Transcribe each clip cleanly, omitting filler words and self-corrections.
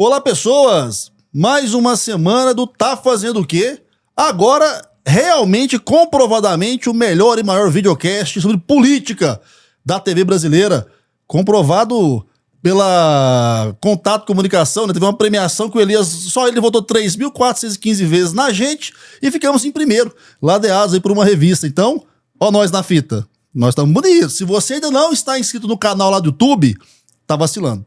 Olá, pessoas! Mais uma semana do Tá Fazendo o Quê? Agora, realmente, comprovadamente, o melhor e maior videocast sobre política da TV brasileira. Comprovado pela Contato Comunicação, né? Teve uma premiação que o Elias, só ele votou 3.415 vezes na gente e ficamos em primeiro, ladeados aí por uma revista. Então, ó nós na fita. Nós estamos bonitos. Se você ainda não está inscrito no canal lá do YouTube, tá vacilando.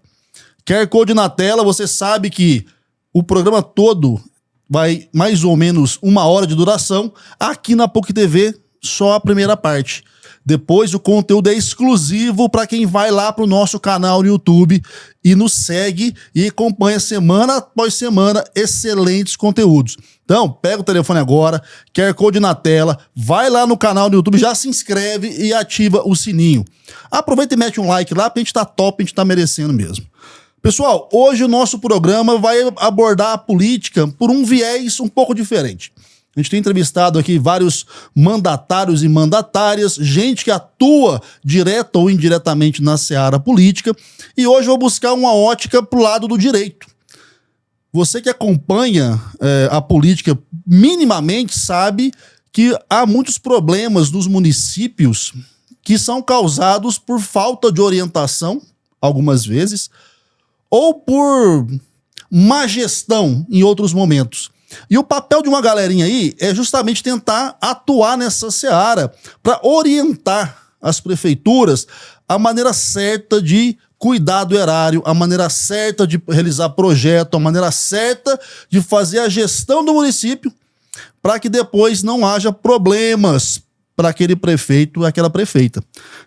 QR Code na tela, você sabe que o programa todo vai mais ou menos 1 hora de duração. Aqui na PUC TV, só a primeira parte. Depois o conteúdo é exclusivo para quem vai lá pro nosso canal no YouTube e nos segue e acompanha semana após semana excelentes conteúdos. Então, pega o telefone agora, QR Code na tela, vai lá no canal no YouTube, já se inscreve e ativa o sininho. Aproveita e mete um like lá, porque a gente tá top, a gente tá merecendo mesmo. Pessoal, hoje o nosso programa vai abordar a política por um viés um pouco diferente. A gente tem entrevistado aqui vários mandatários e mandatárias, gente que atua direta ou indiretamente na seara política, e hoje eu vou buscar uma ótica pro lado do direito. Você que acompanha a política minimamente sabe que há muitos problemas nos municípios que são causados por falta de orientação, algumas vezes, ou por má gestão em outros momentos. E o papel de uma galerinha aí é justamente tentar atuar nessa seara para orientar as prefeituras a maneira certa de cuidar do erário, a maneira certa de realizar projeto, a maneira certa de fazer a gestão do município para que depois não haja problemas para aquele prefeito e aquela prefeita.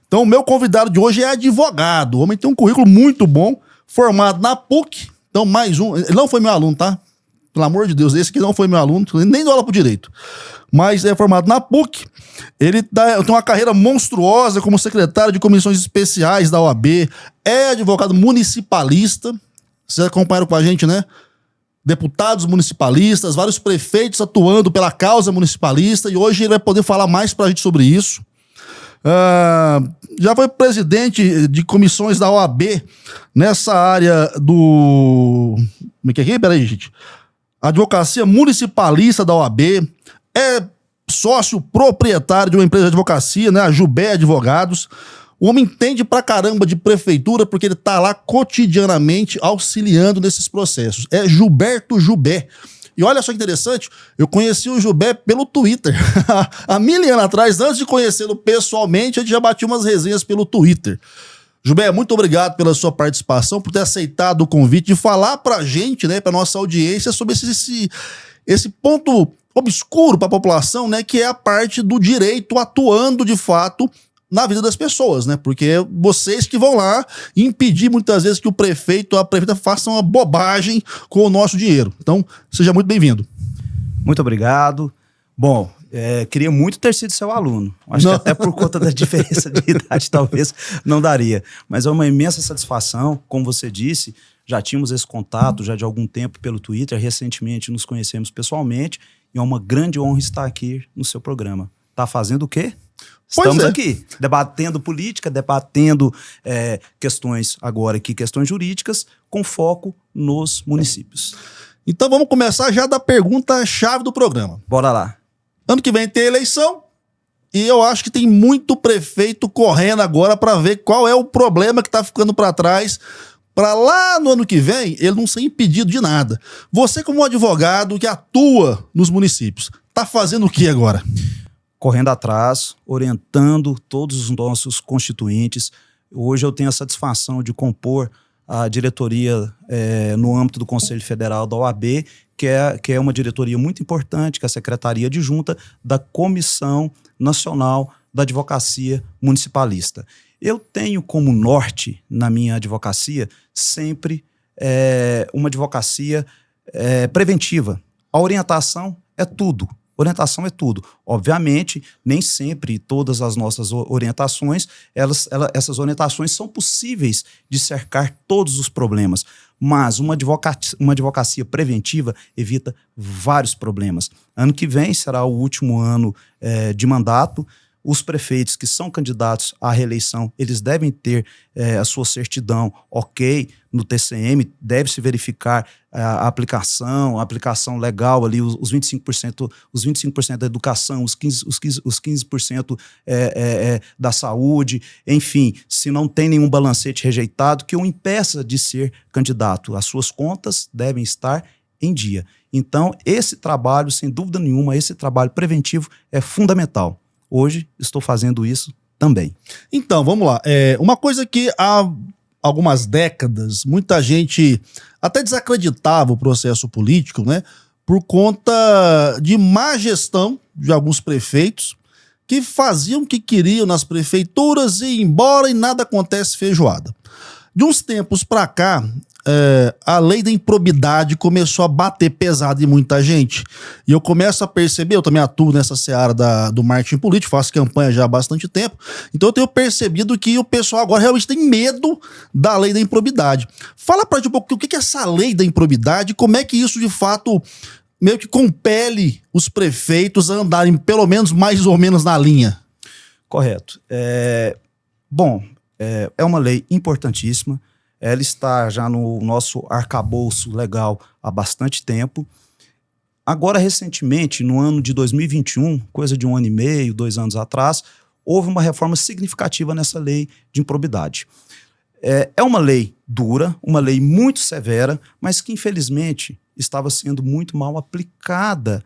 Então o meu convidado de hoje é advogado. O homem tem um currículo muito bom, formado na PUC. Então mais um, ele não foi meu aluno, tá? Pelo amor de Deus, esse aqui não foi meu aluno, nem dou aula pro direito. Mas é formado na PUC. Ele tem uma carreira monstruosa como secretário de comissões especiais da OAB. É advogado municipalista. Vocês acompanharam com a gente, né? Deputados municipalistas, vários prefeitos atuando pela causa municipalista. E hoje ele vai poder falar mais pra gente sobre isso. Já foi presidente de comissões da OAB nessa área do... Como é que é? Peraí, gente. Advocacia municipalista da OAB, é sócio proprietário de uma empresa de advocacia, né, a Jubé Advogados. O homem entende pra caramba de prefeitura porque ele tá lá cotidianamente auxiliando nesses processos. É Gilberto Jubé. E olha só que interessante, eu conheci o Jubé pelo Twitter. Há 1000 anos atrás, antes de conhecê-lo pessoalmente, a gente já batia umas resenhas pelo Twitter. Jubé, muito obrigado pela sua participação, por ter aceitado o convite de falar pra gente, né, pra nossa audiência, sobre esse ponto obscuro pra população, né, que é a parte do direito atuando de fato na vida das pessoas, né, porque é vocês que vão lá impedir muitas vezes que o prefeito ou a prefeita façam uma bobagem com o nosso dinheiro. Então, seja muito bem-vindo. Muito obrigado. Bom, queria muito ter sido seu aluno. Acho que até por conta da diferença de idade talvez não daria. Mas é uma imensa satisfação, como você disse, já tínhamos esse contato já de algum tempo pelo Twitter, recentemente nos conhecemos pessoalmente e é uma grande honra estar aqui no seu programa. Tá fazendo o quê? Estamos aqui, debatendo política, debatendo questões agora aqui, questões jurídicas, com foco nos municípios. Então vamos começar já da pergunta-chave do programa. Bora lá. Ano que vem tem eleição e eu acho que tem muito prefeito correndo agora para ver qual é o problema que tá ficando para trás, para lá no ano que vem ele não ser impedido de nada. Você como um advogado que atua nos municípios, tá fazendo o que agora? Correndo atrás, orientando todos os nossos constituintes. Hoje eu tenho a satisfação de compor a diretoria no âmbito do Conselho Federal da OAB, que é uma diretoria muito importante, que é a Secretaria Adjunta da Comissão Nacional da Advocacia Municipalista. Eu tenho como norte na minha advocacia sempre uma advocacia preventiva. A orientação é tudo. Orientação é tudo. Obviamente, nem sempre todas as nossas orientações, essas orientações são possíveis de cercar todos os problemas, mas uma advocacia preventiva evita vários problemas. Ano que vem será o último ano de mandato. Os prefeitos que são candidatos à reeleição, eles devem ter a sua certidão ok no TCM, deve-se verificar a aplicação legal ali, os 25% da educação, os 15% da saúde, enfim, se não tem nenhum balancete rejeitado que o impeça de ser candidato. As suas contas devem estar em dia. Então, esse trabalho, sem dúvida nenhuma, esse trabalho preventivo é fundamental. Hoje, estou fazendo isso também. Então, vamos lá. Uma coisa que há algumas décadas, muita gente até desacreditava o processo político, né? Por conta de má gestão de alguns prefeitos que faziam o que queriam nas prefeituras e iam embora e nada acontece feijoada. De uns tempos para cá, a lei da improbidade começou a bater pesado em muita gente. E eu começo a perceber, eu também atuo nessa seara do marketing político, faço campanha já há bastante tempo, então eu tenho percebido que o pessoal agora realmente tem medo da lei da improbidade. Fala pra gente um pouco o que é essa lei da improbidade, como é que isso de fato meio que compele os prefeitos a andarem pelo menos mais ou menos na linha. Correto. Bom, é uma lei importantíssima. Ela está já no nosso arcabouço legal há bastante tempo. Agora, recentemente, no ano de 2021, coisa de 1 ano e meio, 2 anos atrás, houve uma reforma significativa nessa lei de improbidade. É uma lei dura, uma lei muito severa, mas que, infelizmente, estava sendo muito mal aplicada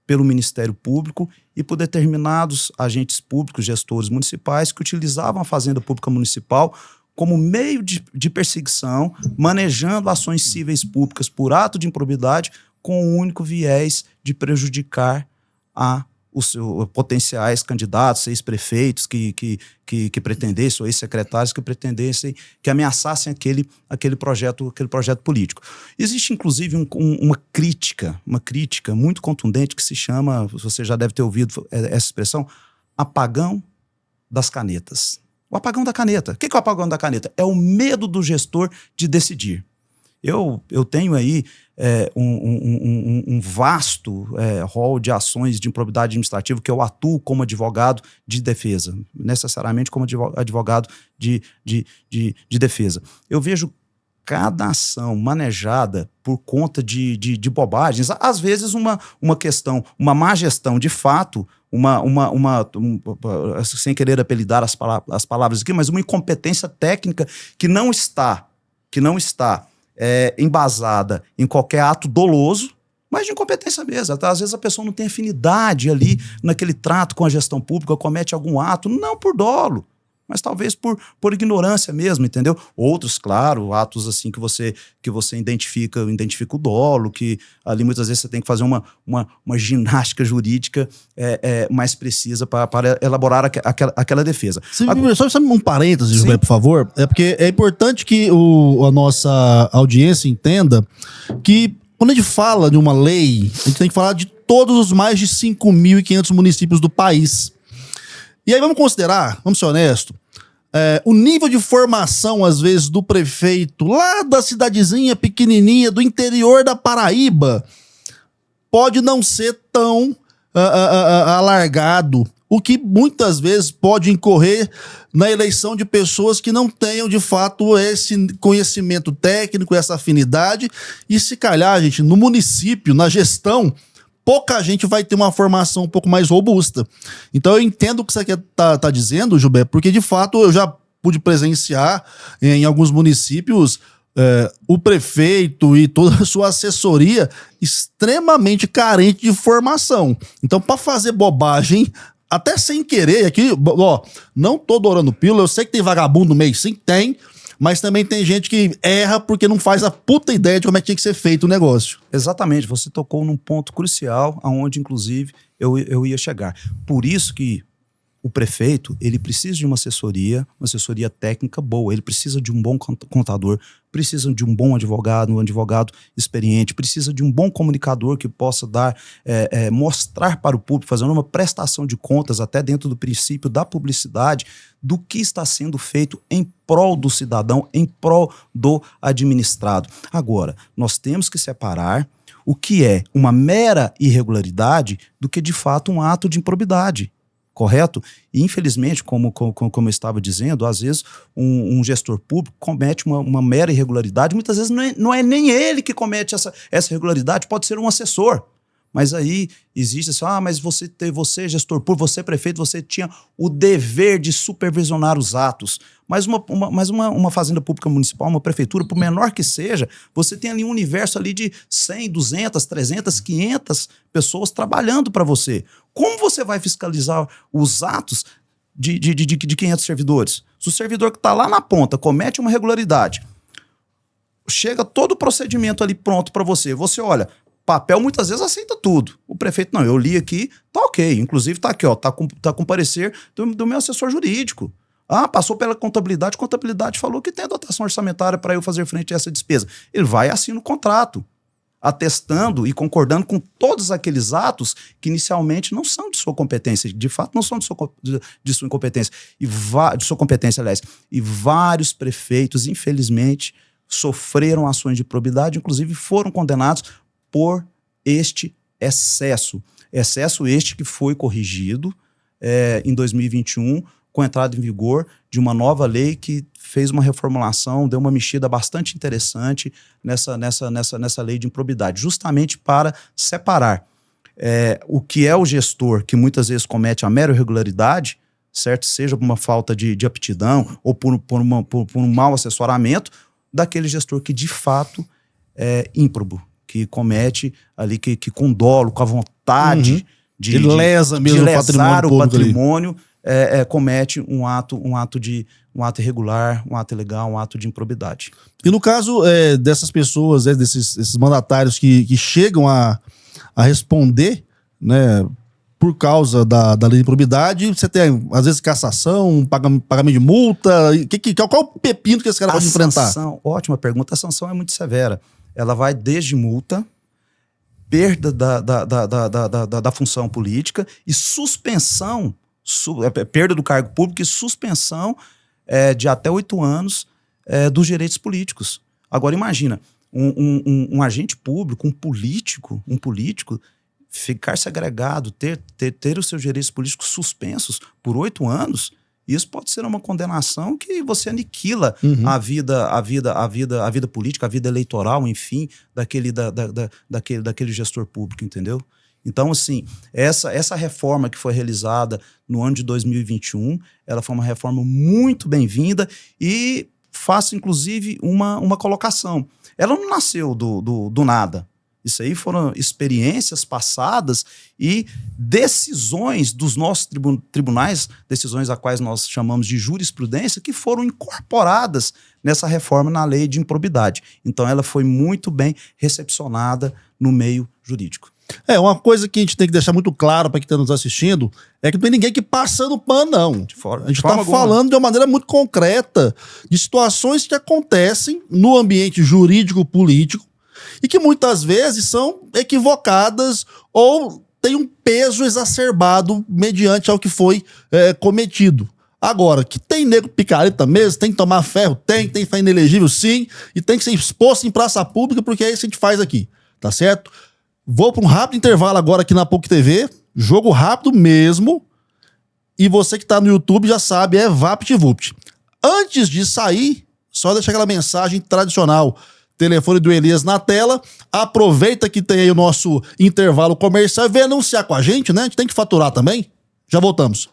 pelo Ministério Público e por determinados agentes públicos, gestores municipais, que utilizavam a Fazenda Pública Municipal como meio de perseguição, manejando ações cíveis públicas por ato de improbidade com o único viés de prejudicar os potenciais candidatos, ex-prefeitos que pretendessem, ou ex-secretários que pretendessem, que ameaçassem aquele projeto político. Existe, inclusive, uma crítica muito contundente que se chama, você já deve ter ouvido essa expressão, apagão das canetas. O apagão da caneta. O que é o apagão da caneta? É o medo do gestor de decidir. Eu tenho aí um vasto rol de ações de improbidade administrativa que eu atuo como advogado de defesa, necessariamente como advogado de defesa. Eu vejo cada ação manejada por conta de bobagens, às vezes uma questão, uma má gestão de fato, sem querer apelidar as palavras aqui, mas uma incompetência técnica que não está embasada em qualquer ato doloso, mas de incompetência mesmo. Até, às vezes a pessoa não tem afinidade ali naquele trato com a gestão pública, comete algum ato, não por dolo, mas talvez por ignorância mesmo, entendeu? Outros, claro, atos assim que você identifica o dolo, que ali muitas vezes você tem que fazer uma ginástica jurídica mais precisa para elaborar aquela defesa. Só um parênteses, Gilberto, por favor, porque é importante que a nossa audiência entenda que quando a gente fala de uma lei, a gente tem que falar de todos os mais de 5.500 municípios do país. E aí vamos considerar, vamos ser honestos, o nível de formação, às vezes, do prefeito lá da cidadezinha pequenininha do interior da Paraíba pode não ser tão alargado, o que muitas vezes pode incorrer na eleição de pessoas que não tenham, de fato, esse conhecimento técnico, essa afinidade, e se calhar, gente, no município, na gestão, pouca gente vai ter uma formação um pouco mais robusta. Então eu entendo o que você tá dizendo, Gilberto, porque de fato eu já pude presenciar em alguns municípios o prefeito e toda a sua assessoria extremamente carente de formação. Então, para fazer bobagem, até sem querer, aqui, ó, não tô dourando pílula, eu sei que tem vagabundo no meio, sim, tem, mas também tem gente que erra porque não faz a puta ideia de como é que tinha que ser feito o negócio. Exatamente, você tocou num ponto crucial, aonde inclusive eu ia chegar. Por isso que o prefeito, ele precisa de uma assessoria técnica boa, ele precisa de um bom contador, precisa de um bom advogado, um advogado experiente, precisa de um bom comunicador que possa mostrar para o público, fazendo uma prestação de contas, até dentro do princípio da publicidade, do que está sendo feito em prol do cidadão, em prol do administrado. Agora, nós temos que separar o que é uma mera irregularidade do que, de fato, um ato de improbidade. correto? E, infelizmente, como eu estava dizendo, às vezes um gestor público comete uma mera irregularidade, muitas vezes não é nem ele que comete essa irregularidade, pode ser um assessor. Mas aí existe assim, mas você gestor público, você prefeito, você tinha o dever de supervisionar os atos. Mas uma fazenda pública municipal, uma prefeitura, por menor que seja, você tem ali um universo ali de 100, 200, 300, 500 pessoas trabalhando para você. Como você vai fiscalizar os atos de 500 servidores? Se o servidor que está lá na ponta comete uma irregularidade, chega todo o procedimento ali pronto para você, você olha... Papel muitas vezes aceita tudo. O prefeito, não, eu li aqui, tá ok. Inclusive tá aqui, ó, tá com parecer do meu assessor jurídico. Passou pela contabilidade, a contabilidade falou que tem dotação orçamentária para eu fazer frente a essa despesa. Ele vai e assina o contrato, atestando e concordando com todos aqueles atos que inicialmente não são de sua competência, de fato não são de sua incompetência, de sua competência, aliás. E vários prefeitos, infelizmente, sofreram ações de improbidade, inclusive foram condenados por este excesso. Excesso este que foi corrigido em 2021, com a entrada em vigor de uma nova lei que fez uma reformulação, deu uma mexida bastante interessante nessa lei de improbidade, justamente para separar o que é o gestor, que muitas vezes comete a mera irregularidade, certo? Seja por uma falta de aptidão ou por um mau assessoramento, daquele gestor que de fato é ímprobo, que comete ali, que com dolo, com a vontade de lesa mesmo lesar o patrimônio, comete um ato irregular, um ato ilegal, um ato de improbidade. E no caso dessas pessoas, desses mandatários que chegam a responder, né, por causa da lei de improbidade, você tem, às vezes, cassação, pagamento de multa, qual o pepino que esse cara pode enfrentar? Ótima pergunta, a sanção é muito severa. Ela vai desde multa, perda da função política e suspensão, perda do cargo público e suspensão de até 8 anos dos direitos políticos. Agora imagina, um agente público, um político ficar segregado, ter os seus direitos políticos suspensos por 8 anos, isso pode ser uma condenação que você aniquila a vida política, a vida eleitoral, enfim, daquele gestor público, entendeu? Então, assim, essa reforma que foi realizada no ano de 2021, ela foi uma reforma muito bem-vinda e faço, inclusive, uma colocação. Ela não nasceu do nada. Isso aí foram experiências passadas e decisões dos nossos tribunais, decisões a quais nós chamamos de jurisprudência, que foram incorporadas nessa reforma na lei de improbidade. Então ela foi muito bem recepcionada no meio jurídico. Uma coisa que a gente tem que deixar muito claro para quem está nos assistindo é que não tem ninguém que passando pano, não. A gente está falando de uma maneira muito concreta de situações que acontecem no ambiente jurídico-político e que muitas vezes são equivocadas ou têm um peso exacerbado mediante ao que foi cometido. Agora, que tem nego picareta mesmo, tem que tomar ferro, tem ficar inelegível sim, e tem que ser exposto em praça pública, porque é isso que a gente faz aqui, tá certo? Vou para um rápido intervalo agora aqui na PUC TV, jogo rápido mesmo, e você que tá no YouTube já sabe, é VaptVupt. Antes de sair, só deixar aquela mensagem tradicional, telefone do Elias na tela, aproveita que tem aí o nosso intervalo comercial e vem anunciar com a gente, né? A gente tem que faturar também. Já voltamos.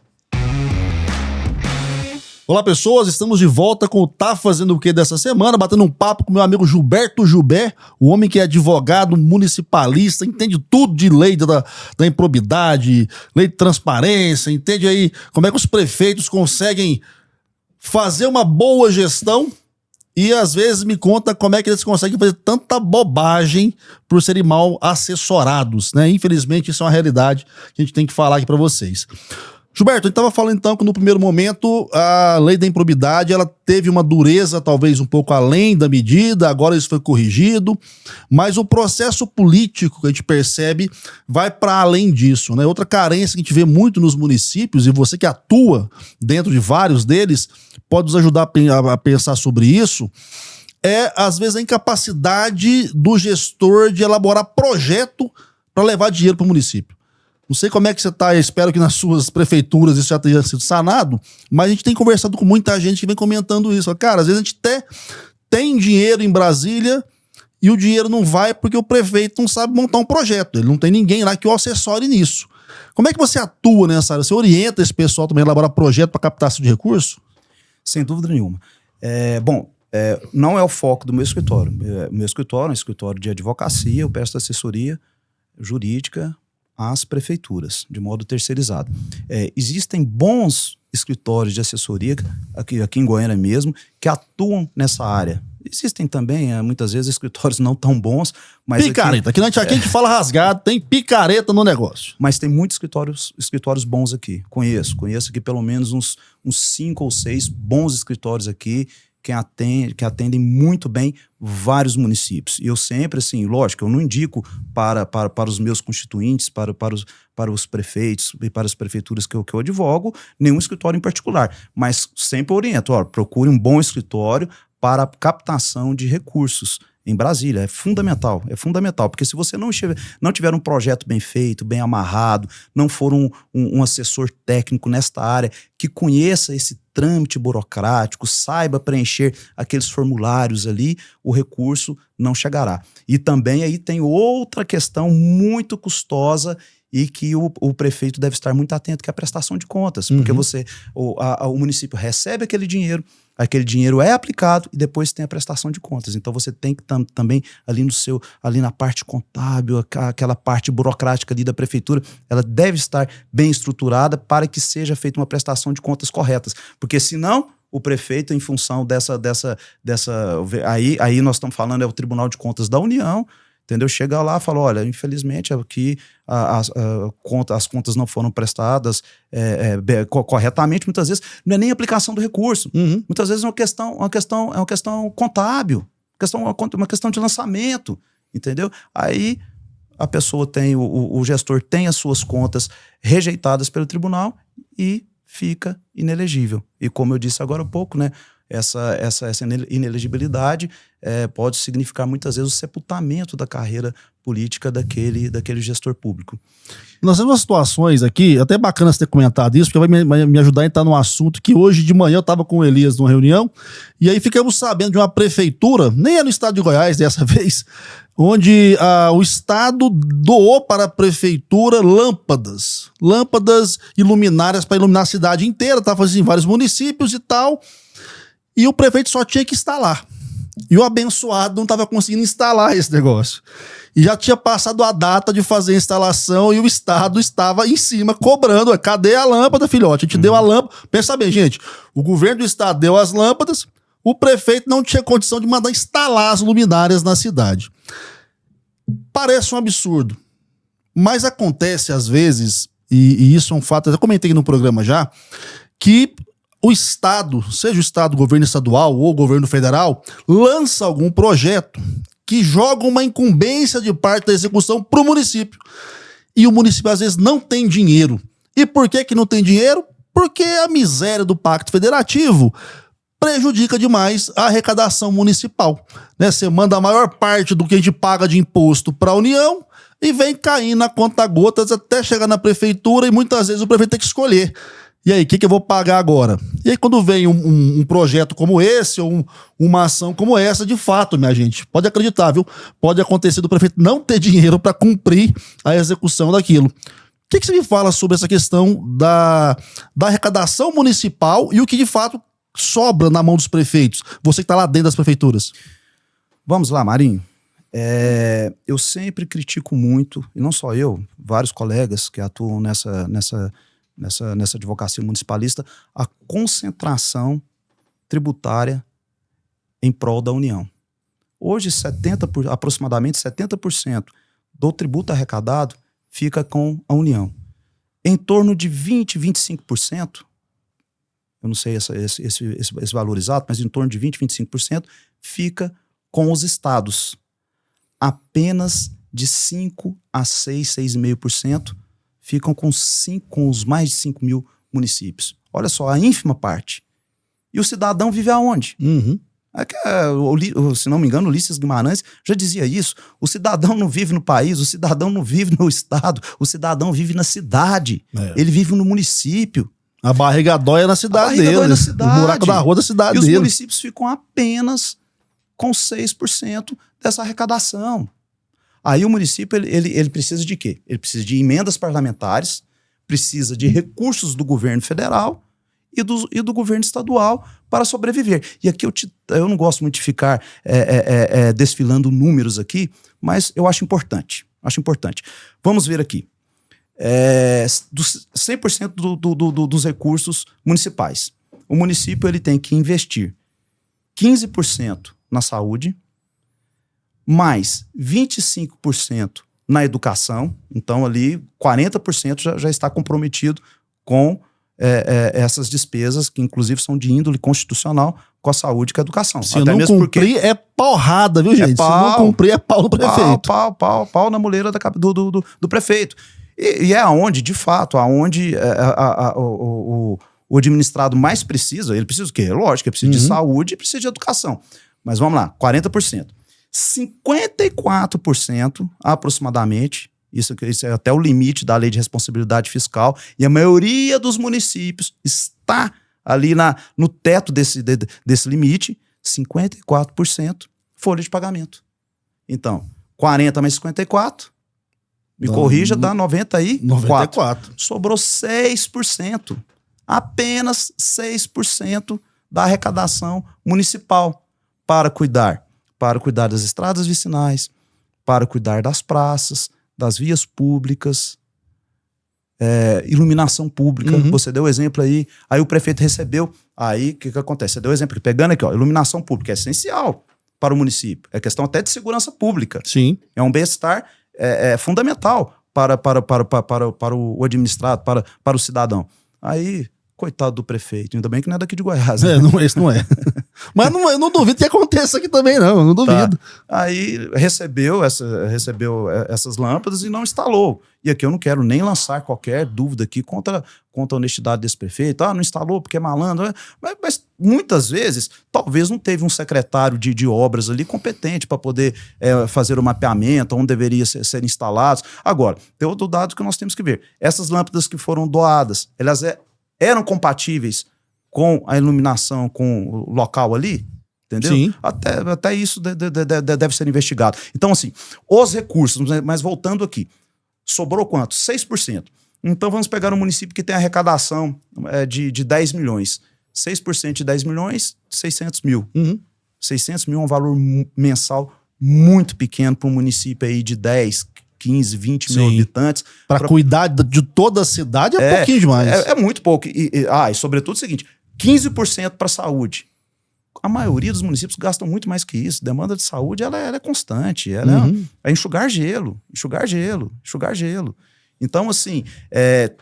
Olá, pessoas, estamos de volta com o Tá Fazendo o Quê dessa semana, batendo um papo com meu amigo Gilberto Jubé, o homem que é advogado municipalista, entende tudo de lei da improbidade, lei de transparência, entende aí como é que os prefeitos conseguem fazer uma boa gestão e às vezes me conta como é que eles conseguem fazer tanta bobagem por serem mal assessorados, né? Infelizmente isso é uma realidade que a gente tem que falar aqui para vocês. Gilberto, a gente estava falando então que no primeiro momento a lei da improbidade ela teve uma dureza talvez um pouco além da medida, agora isso foi corrigido, mas o processo político que a gente percebe vai para além disso, né? Outra carência que a gente vê muito nos municípios, e você que atua dentro de vários deles pode nos ajudar a pensar sobre isso, é às vezes a incapacidade do gestor de elaborar projeto para levar dinheiro para o município. Não sei como é que você tá, eu espero que nas suas prefeituras isso já tenha sido sanado, mas a gente tem conversado com muita gente que vem comentando isso. Cara, às vezes a gente até tem dinheiro em Brasília e o dinheiro não vai porque o prefeito não sabe montar um projeto. Ele não tem ninguém lá que o assessore nisso. Como é que você atua nessa área? Você orienta esse pessoal também a elaborar projeto para captação de recursos? Sem dúvida nenhuma. Não é o foco do meu escritório. O meu escritório é um escritório de advocacia, eu presto assessoria jurídica às prefeituras, de modo terceirizado. Existem bons escritórios de assessoria, aqui em Goiânia mesmo, que atuam nessa área. Existem também, muitas vezes, escritórios não tão bons, mas... Picareta. Aqui a gente fala rasgado, tem picareta no negócio. Mas tem muitos escritórios bons aqui. Conheço aqui pelo menos uns 5 ou 6 bons escritórios aqui que atendem muito bem vários municípios. E eu sempre, assim, lógico, eu não indico para os meus constituintes, para os prefeitos e para as prefeituras que eu advogo, nenhum escritório em particular. Mas sempre oriento, procure um bom escritório para a captação de recursos em Brasília. É fundamental, porque se você não tiver um projeto bem feito, bem amarrado, não for um assessor técnico nesta área que conheça esse trâmite burocrático, saiba preencher aqueles formulários ali, o recurso não chegará. E também aí tem outra questão muito custosa e que o prefeito deve estar muito atento, que é a prestação de contas, porque o município recebe aquele dinheiro é aplicado e depois tem a prestação de contas. Então você tem que também ali na parte contábil, aquela parte burocrática ali da prefeitura, ela deve estar bem estruturada para que seja feita uma prestação de contas corretas, porque senão o prefeito, em função aí nós estamos falando, é o Tribunal de Contas da União, entendeu? Chega lá e fala, olha, infelizmente aqui as contas não foram prestadas corretamente, muitas vezes não é nem aplicação do recurso, muitas vezes é uma questão contábil, uma questão de lançamento, entendeu? Aí a pessoa o gestor tem as suas contas rejeitadas pelo tribunal e fica inelegível. E como eu disse agora há pouco, né? Essa inelegibilidade pode significar muitas vezes o sepultamento da carreira política daquele gestor público. Nós temos umas situações aqui, até bacana você ter comentado isso, porque vai me ajudar a entrar num assunto que hoje de manhã eu estava com o Elias numa reunião, e aí ficamos sabendo de uma prefeitura, nem é no estado de Goiás dessa vez, onde o estado doou para a prefeitura lâmpadas e luminárias para iluminar a cidade inteira, estava fazendo em vários municípios e tal, e o prefeito só tinha que instalar. E o abençoado não estava conseguindo instalar esse negócio. E já tinha passado a data de fazer a instalação e o Estado estava em cima cobrando. Cadê a lâmpada, filhote? A gente deu a lâmpada. Pensa bem, gente. O governo do Estado deu as lâmpadas, o prefeito não tinha condição de mandar instalar as luminárias na cidade. Parece um absurdo. Mas acontece às vezes, e isso é um fato, eu comentei no programa já, que o Estado, seja o Estado, governo estadual ou governo federal, lança algum projeto que joga uma incumbência de parte da execução para o município. E o município, às vezes, não tem dinheiro. E por que não tem dinheiro? Porque a miséria do Pacto Federativo prejudica demais a arrecadação municipal. Né? Você manda a maior parte do que a gente paga de imposto para a União e vem caindo a conta-gotas até chegar na prefeitura e muitas vezes o prefeito tem que escolher. E aí, o que eu vou pagar agora? E aí, quando vem um projeto como esse, ou uma ação como essa, de fato, minha gente, pode acreditar, viu? Pode acontecer do prefeito não ter dinheiro para cumprir a execução daquilo. O que você me fala sobre essa questão da arrecadação municipal e o que, de fato, sobra na mão dos prefeitos? Você que está lá dentro das prefeituras. Vamos lá, Marinho. Eu sempre critico muito, e não só eu, vários colegas que atuam nessa advocacia municipalista, a concentração tributária em prol da União. Hoje, aproximadamente 70% do tributo arrecadado fica com a União. Em torno de 20%, 25%, eu não sei esse valor exato, mas em torno de 20%, 25% fica com os estados. Apenas de 5% a 6,5% ficam com os mais de 5 mil municípios. Olha só, a ínfima parte. E o cidadão vive aonde? Se não me engano, Ulisses Guimarães já dizia isso. O cidadão não vive no país, o cidadão não vive no estado, o cidadão vive na cidade. Ele vive no município. A barriga dói é na cidade dele. O buraco da rua da cidade dele. E os municípios ficam apenas com 6% dessa arrecadação. Aí o município ele precisa de quê? Ele precisa de emendas parlamentares, precisa de recursos do governo federal e do governo estadual para sobreviver. E aqui eu não gosto muito de ficar desfilando números aqui, mas eu acho importante. Vamos ver aqui. Dos 100% dos recursos municipais. O município ele tem que investir 15% na saúde, mais 25% na educação. Então, ali, 40% já está comprometido com essas despesas, que inclusive são de índole constitucional, com a saúde e com a educação. Se não cumprir, é porrada, viu, gente? Se não cumprir, é pau no prefeito. Pau na muleira do prefeito. E é aonde, de fato, o administrado mais precisa. Ele precisa do quê? Lógico, ele precisa de saúde e precisa de educação. Mas vamos lá, 40%. 54% aproximadamente, isso é até o limite da lei de responsabilidade fiscal, e a maioria dos municípios está ali no teto desse limite, 54% folha de pagamento. Então, 40 mais 54, me corrija, dá 94. Sobrou 6%. Apenas 6% da arrecadação municipal para cuidar das estradas vicinais, para cuidar das praças, das vias públicas, iluminação pública. Você deu exemplo aí o prefeito recebeu. Aí o que acontece? Você deu exemplo, pegando aqui, iluminação pública é essencial para o município. É questão até de segurança pública. Sim. É um bem-estar fundamental para o administrado, para o cidadão. Aí, coitado do prefeito, ainda bem que não é daqui de Goiás. Né? Esse não é. Mas eu não duvido que aconteça aqui também, não. Eu não duvido. Tá. Aí recebeu essas lâmpadas e não instalou. E aqui eu não quero nem lançar qualquer dúvida aqui contra a honestidade desse prefeito. Não instalou porque é malandro. Mas muitas vezes, talvez não teve um secretário de obras ali competente para poder fazer o mapeamento, onde deveria ser instalados. Agora, tem outro dado que nós temos que ver. Essas lâmpadas que foram doadas, elas eram compatíveis com a iluminação, com o local ali? Entendeu? Sim. Até isso deve ser investigado. Então, assim, os recursos, mas voltando aqui, sobrou quanto? 6%. Então, vamos pegar um município que tem arrecadação de 10 milhões. 6% de 10 milhões, 600 mil. 600 mil é um valor mensal muito pequeno para um município aí de 10, 15, 20 mil habitantes. Para cuidar de toda a cidade é pouquinho demais. É muito pouco. E sobretudo o seguinte, 15% para saúde. A maioria dos municípios gastam muito mais que isso. Demanda de saúde, ela é constante. É enxugar gelo. Então, assim,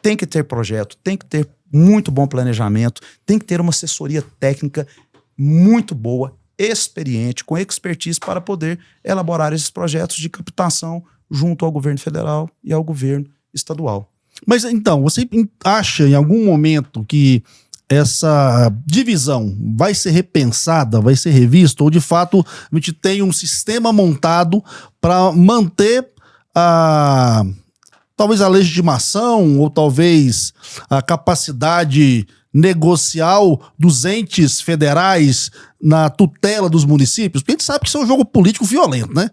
tem que ter projeto, tem que ter muito bom planejamento, tem que ter uma assessoria técnica muito boa, experiente, com expertise para poder elaborar esses projetos de captação junto ao governo federal e ao governo estadual. Mas então, você acha em algum momento que essa divisão vai ser repensada, vai ser revista, ou de fato a gente tem um sistema montado para manter talvez a legitimação ou talvez a capacidade negocial dos entes federais na tutela dos municípios? Porque a gente sabe que isso é um jogo político violento, né?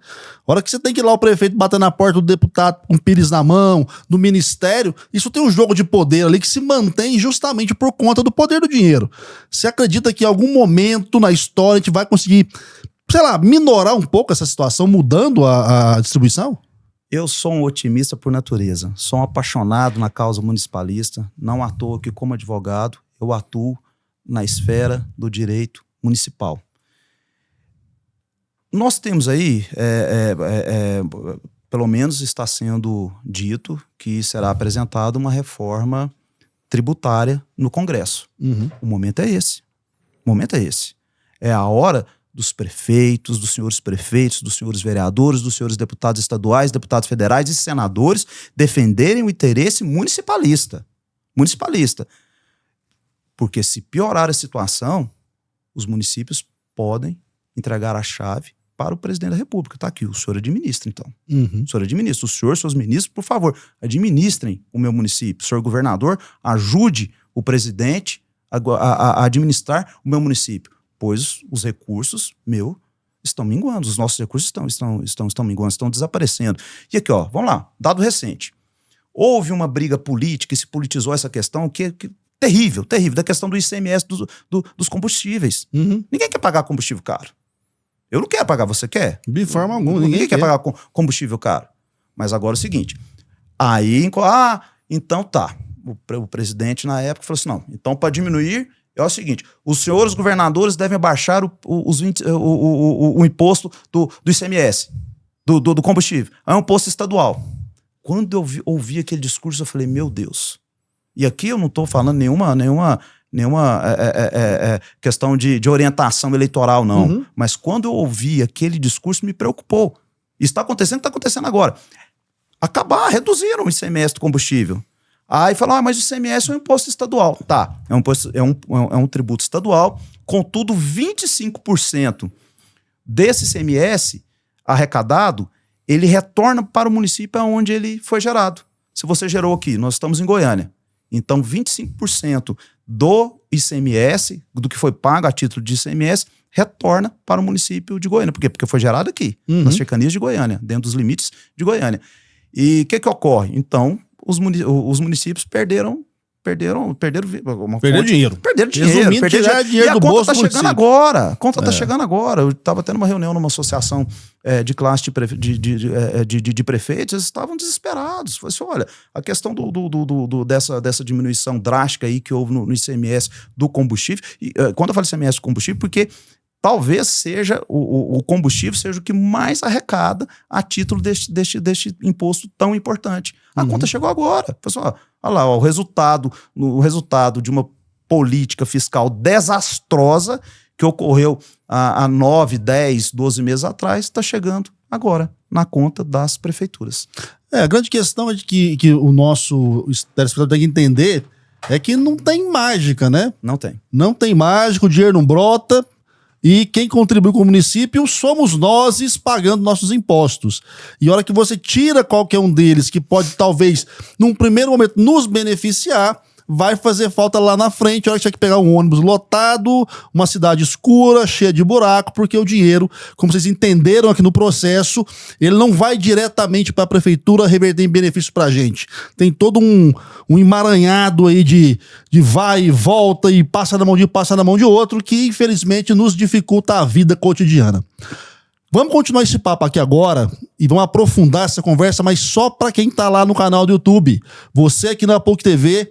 A hora que você tem que ir lá o prefeito bater na porta do deputado com pires na mão, do ministério, isso tem um jogo de poder ali que se mantém justamente por conta do poder do dinheiro. Você acredita que em algum momento na história a gente vai conseguir, sei lá, minorar um pouco essa situação, mudando a distribuição? Eu sou um otimista por natureza, sou um apaixonado na causa municipalista, não à toa que como advogado eu atuo na esfera do direito municipal. Nós temos aí, pelo menos está sendo dito que será apresentada uma reforma tributária no Congresso. O momento é esse. É a hora dos prefeitos, dos senhores vereadores, dos senhores deputados estaduais, deputados federais e senadores defenderem o interesse municipalista. Porque se piorar a situação, os municípios podem entregar a chave para o presidente da República. Está aqui, o senhor administra, então. Uhum. O senhor administra. O senhor, seus ministros, por favor, administrem o meu município. O senhor governador, ajude o presidente a administrar o meu município, pois os recursos estão minguando, os nossos recursos estão minguando, estão desaparecendo. E aqui, ó, vamos lá, dado recente. Houve uma briga política e se politizou essa questão que terrível, da questão do ICMS dos combustíveis. Uhum. Ninguém quer pagar combustível caro. Eu não quero pagar, você quer? De forma alguma, Ninguém quer pagar combustível caro. Mas agora é o seguinte, então tá, o presidente na época falou assim, não, então para diminuir, é o seguinte, os senhores governadores devem abaixar o imposto do ICMS, do combustível. É um imposto estadual. Quando eu ouvi aquele discurso, eu falei, meu Deus. E aqui eu não estou falando nenhuma questão de orientação eleitoral, não. Uhum. Mas quando eu ouvi aquele discurso, me preocupou. Isso está acontecendo agora. Reduziram o ICMS do combustível. Aí falaram, mas o ICMS é um imposto estadual. Tá, é um tributo estadual, contudo, 25% desse ICMS arrecadado, ele retorna para o município onde ele foi gerado. Se você gerou aqui, nós estamos em Goiânia. Então, 25% do ICMS, do que foi pago a título de ICMS, retorna para o município de Goiânia. Por quê? Porque foi gerado aqui, nas cercanias de Goiânia, dentro dos limites de Goiânia. E o que ocorre? Então, os municípios perderam dinheiro. Perderam dinheiro. E a conta está chegando agora. A conta está chegando agora. Eu estava tendo uma reunião numa associação de classe de prefeitos, eles estavam desesperados. Falei assim, olha, a questão dessa diminuição drástica aí que houve no ICMS do combustível, quando eu falo ICMS do combustível, porque talvez seja o combustível seja o que mais arrecada a título deste imposto tão importante. A conta chegou agora. Pessoal, olha lá, o resultado de uma política fiscal desastrosa que ocorreu há 9, 10, 12 meses atrás, está chegando agora na conta das prefeituras. A grande questão é de que o nosso telespectador tem que entender é que não tem mágica, né? Não tem. Não tem mágica, o dinheiro não brota. E quem contribui com o município somos nós pagando nossos impostos. E a hora que você tira qualquer um deles, que pode talvez, num primeiro momento, nos beneficiar, vai fazer falta lá na frente, a hora que tiver que pegar um ônibus lotado, uma cidade escura, cheia de buraco, porque o dinheiro, como vocês entenderam aqui no processo, ele não vai diretamente para a prefeitura reverter em benefício para a gente. Tem todo um emaranhado aí de vai e volta e passa na mão de outro, que infelizmente nos dificulta a vida cotidiana. Vamos continuar esse papo aqui agora e vamos aprofundar essa conversa, mas só para quem tá lá no canal do YouTube. Você aqui na PUC TV,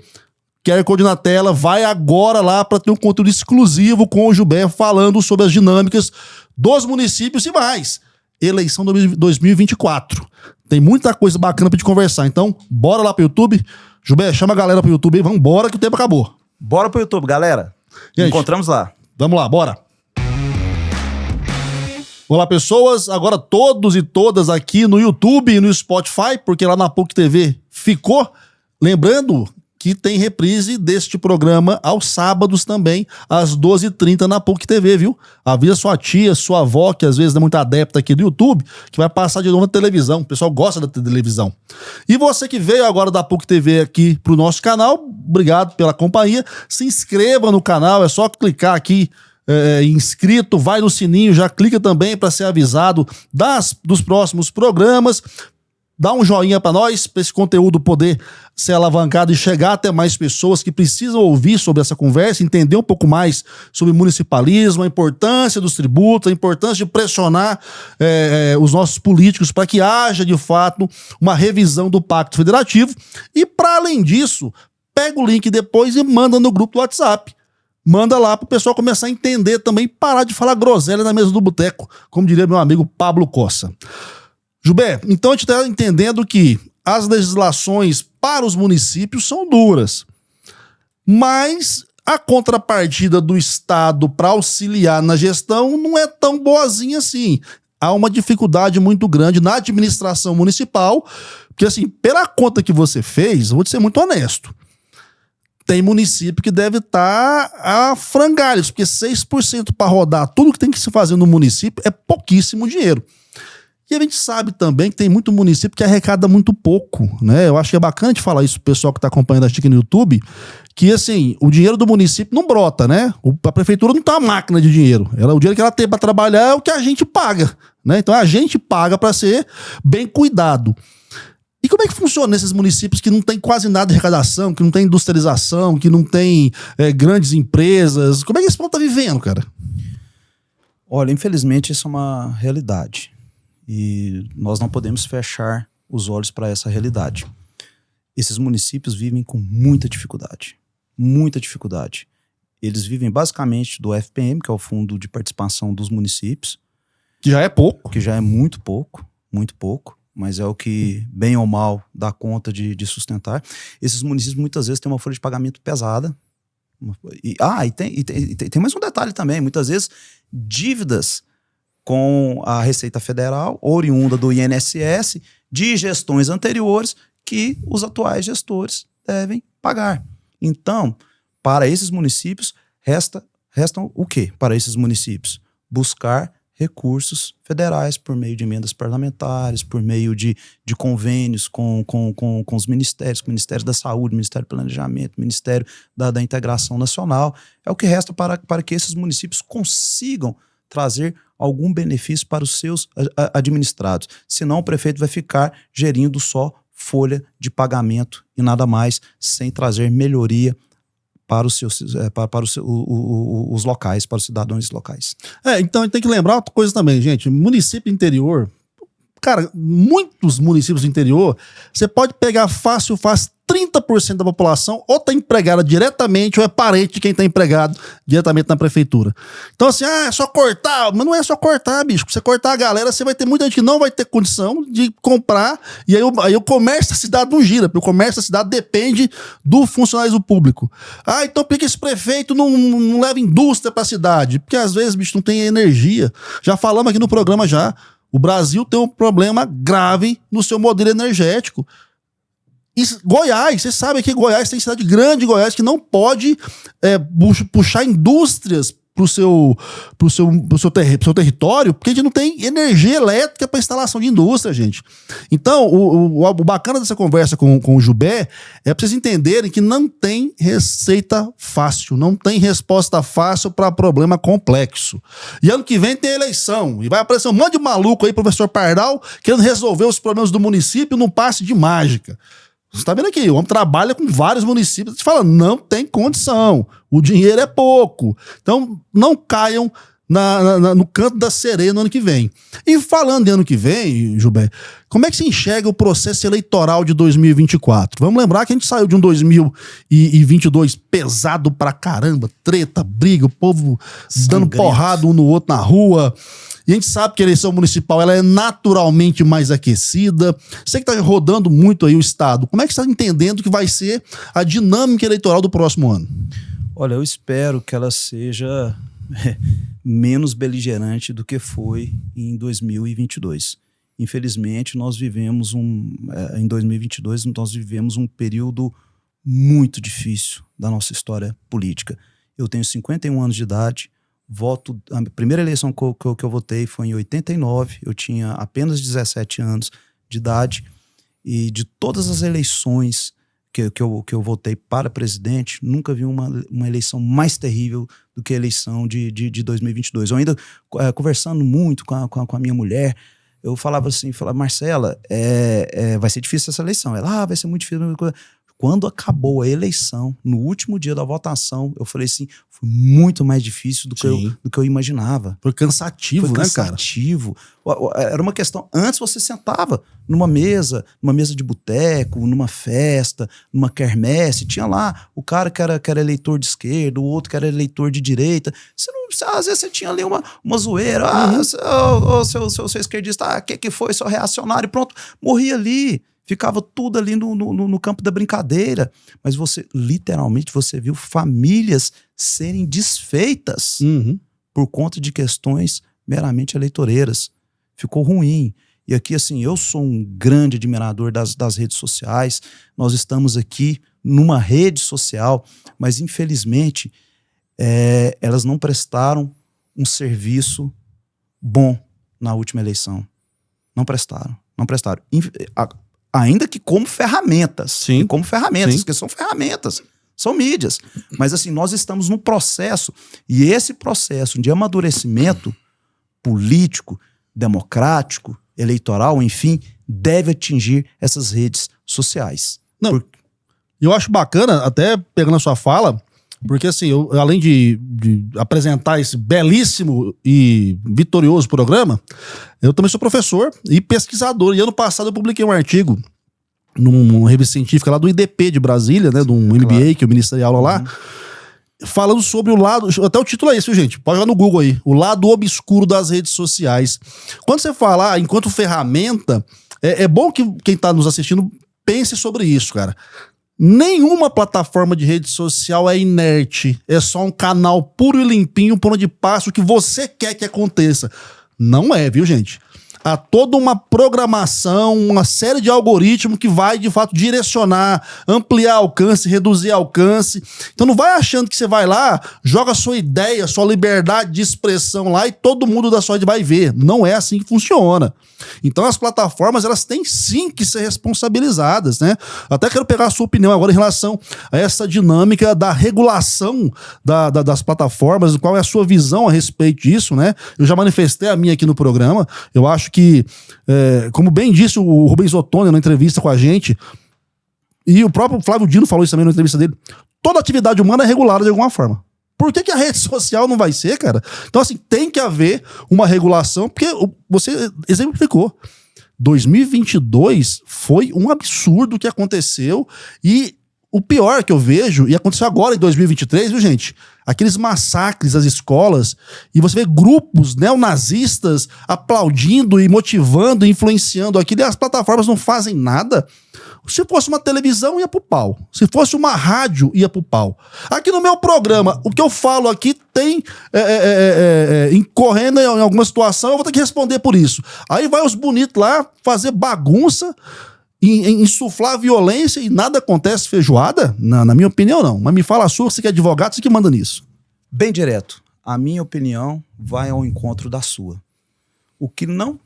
QR Code na tela, vai agora lá para ter um conteúdo exclusivo com o Gilberto falando sobre as dinâmicas dos municípios e mais. Eleição 2024. Tem muita coisa bacana pra gente conversar. Então, bora lá pro YouTube. Gilberto, chama a galera pro YouTube aí. Vamos embora que o tempo acabou. Bora pro YouTube, galera. Gente, encontramos lá. Vamos lá, bora. Olá, pessoas. Agora todos e todas aqui no YouTube e no Spotify, porque lá na PUC TV ficou. Lembrando que tem reprise deste programa aos sábados também, às 12h30 na PUC TV, viu? Avisa sua tia, sua avó, que às vezes é muito adepta aqui do YouTube, que vai passar de novo na televisão. O pessoal gosta da televisão. E você que veio agora da PUC TV aqui pro nosso canal, obrigado pela companhia. Se inscreva no canal, é só clicar aqui inscrito, vai no sininho, já clica também para ser avisado dos próximos programas. Dá um joinha para nós, para esse conteúdo poder ser alavancado e chegar até mais pessoas que precisam ouvir sobre essa conversa, entender um pouco mais sobre municipalismo, a importância dos tributos, a importância de pressionar os nossos políticos para que haja, de fato, uma revisão do Pacto Federativo. E, para além disso, pega o link depois e manda no grupo do WhatsApp. Manda lá para o pessoal começar a entender também, parar de falar groselha na mesa do boteco, como diria meu amigo Pablo Cossa. Gilberto, então a gente está entendendo que as legislações para os municípios são duras, mas a contrapartida do Estado para auxiliar na gestão não é tão boazinha assim. Há uma dificuldade muito grande na administração municipal, porque assim, pela conta que você fez, vou te ser muito honesto, tem município que deve estar a frangalhos, porque 6% para rodar tudo que tem que se fazer no município é pouquíssimo dinheiro. E a gente sabe também que tem muito município que arrecada muito pouco, né? Eu acho que é bacana de falar isso pro pessoal que tá acompanhando a gente aqui no YouTube, que assim, o dinheiro do município não brota, né? A prefeitura não tem uma máquina de dinheiro. O dinheiro que ela tem para trabalhar é o que a gente paga, né? Então a gente paga para ser bem cuidado. E como é que funciona nesses municípios que não tem quase nada de arrecadação, que não tem industrialização, que não tem grandes empresas? Como é que esse povo tá vivendo, cara? Olha, infelizmente isso é uma realidade. E nós não podemos fechar os olhos para essa realidade. Esses municípios vivem com muita dificuldade. Muita dificuldade. Eles vivem basicamente do FPM, que é o Fundo de Participação dos Municípios. Que já é pouco. Que já é muito pouco, mas é o que, bem ou mal, dá conta de sustentar. Esses municípios muitas vezes têm uma folha de pagamento pesada. E tem mais um detalhe também. Muitas vezes, dívidas com a Receita Federal, oriunda do INSS, de gestões anteriores que os atuais gestores devem pagar. Então, para esses municípios, restam o quê? Para esses municípios? Buscar recursos federais por meio de emendas parlamentares, por meio de convênios com os ministérios, com o Ministério da Saúde, Ministério do Planejamento, Ministério da Integração Nacional. É o que resta para que esses municípios consigam trazer algum benefício para os seus administrados. Senão o prefeito vai ficar gerindo só folha de pagamento e nada mais, sem trazer melhoria para os locais, para os cidadãos locais. Então tem que lembrar outra coisa também, gente. Município interior, cara, muitos municípios do interior, você pode pegar fácil 30% da população ou tá empregada diretamente ou é parente de quem tá empregado diretamente na prefeitura. Então assim, é só cortar, mas não é só cortar, bicho. Se você cortar a galera, você vai ter muita gente que não vai ter condição de comprar e aí o comércio da cidade não gira, porque o comércio da cidade depende do funcionário público. Então por que esse prefeito não leva indústria pra cidade? Porque às vezes, bicho, não tem energia. Já falamos aqui no programa já, o Brasil tem um problema grave no seu modelo energético. E Goiás, você sabe que Goiás tem cidade grande, Goiás, que não pode puxar indústrias pro seu território, porque a gente não tem energia elétrica para instalação de indústria, gente. Então, o bacana dessa conversa com o Jubé é para vocês entenderem que não tem receita fácil, não tem resposta fácil para problema complexo. E ano que vem tem eleição, e vai aparecer um monte de maluco aí, professor Pardal, querendo resolver os problemas do município num passe de mágica. Você tá vendo aqui, o homem trabalha com vários municípios, você fala, não tem condição, o dinheiro é pouco. Então, não caiam no canto da sereia no ano que vem. E falando de ano que vem, Jubé, como é que se enxerga o processo eleitoral de 2024? Vamos lembrar que a gente saiu de um 2022 pesado pra caramba, treta, briga, o povo dando porrada um no outro na rua. E a gente sabe que a eleição municipal ela é naturalmente mais aquecida. Você que está rodando muito aí o estado, como é que você está entendendo que vai ser a dinâmica eleitoral do próximo ano? Olha, eu espero que ela seja menos beligerante do que foi em 2022. Infelizmente, nós vivemos em 2022, nós vivemos um período muito difícil da nossa história política. Eu tenho 51 anos de idade, a primeira eleição que eu votei foi em 89, eu tinha apenas 17 anos de idade, e de todas as eleições que eu votei para presidente, nunca vi uma eleição mais terrível do que a eleição de 2022. Eu ainda, conversando muito com a minha mulher, eu falava assim, Marcela, vai ser difícil essa eleição. Ela, vai ser muito difícil. Quando acabou a eleição, no último dia da votação, eu falei assim, foi muito mais difícil do que eu imaginava. Foi cansativo, né, cara? Cansativo. Era uma questão, antes você sentava numa mesa de boteco, numa festa, numa quermesse, tinha lá o cara que era eleitor de esquerda, o outro que era eleitor de direita. Às vezes você tinha ali uma zoeira, seu esquerdista, que foi, seu reacionário, pronto, morria ali. Ficava tudo ali no campo da brincadeira. Mas literalmente, você viu famílias serem desfeitas por conta de questões meramente eleitoreiras. Ficou ruim. E aqui, assim, eu sou um grande admirador das redes sociais. Nós estamos aqui numa rede social, mas infelizmente elas não prestaram um serviço bom na última eleição. Não prestaram. Ainda que como ferramentas. Sim. Porque são ferramentas. São mídias. Mas assim, nós estamos num processo, e esse processo de amadurecimento político, democrático, eleitoral, enfim, deve atingir essas redes sociais. Não, eu acho bacana, até pegando a sua fala, porque assim, eu, além de apresentar esse belíssimo e vitorioso programa, eu também sou professor e pesquisador. E ano passado eu publiquei um artigo numa revista científica lá do IDP de Brasília, né, de um MBA que eu ministrei aula lá, falando sobre o lado, até o título é esse, gente, pode jogar no Google aí, o lado obscuro das redes sociais. Quando você fala, enquanto ferramenta, é bom que quem tá nos assistindo pense sobre isso, cara. Nenhuma plataforma de rede social é inerte, é só um canal puro e limpinho por onde passa o que você quer que aconteça. Não é, viu, gente? Há toda uma programação, uma série de algoritmos que vai, de fato, direcionar, ampliar alcance, reduzir alcance. Então não vai achando que você vai lá, joga sua ideia, sua liberdade de expressão lá e todo mundo da sua rede vai ver. Não é assim que funciona. Então as plataformas, elas têm sim que ser responsabilizadas, né? Até quero pegar a sua opinião agora em relação a essa dinâmica da regulação das plataformas, qual é a sua visão a respeito disso, né? Eu já manifestei a minha aqui no programa. Eu acho que, como bem disse o Rubens Ottoni na entrevista com a gente, e o próprio Flávio Dino falou isso também na entrevista dele, toda atividade humana é regulada de alguma forma. Por que a rede social não vai ser, cara? Então, assim, tem que haver uma regulação, porque você exemplificou. 2022 foi um absurdo o que aconteceu, e o pior que eu vejo, e aconteceu agora em 2023, viu, gente? Aqueles massacres às escolas, e você vê grupos neonazistas aplaudindo e motivando, influenciando aquilo, e as plataformas não fazem nada. Se fosse uma televisão, ia pro pau. Se fosse uma rádio, ia pro pau. Aqui no meu programa, o que eu falo aqui tem incorrendo em alguma situação, eu vou ter que responder por isso. Aí vai os bonitos lá fazer bagunça, insuflar violência e nada acontece feijoada? Na minha opinião, não. Mas me fala a sua, você que é advogado, você que manda nisso. Bem direto. A minha opinião vai ao encontro da sua. O que não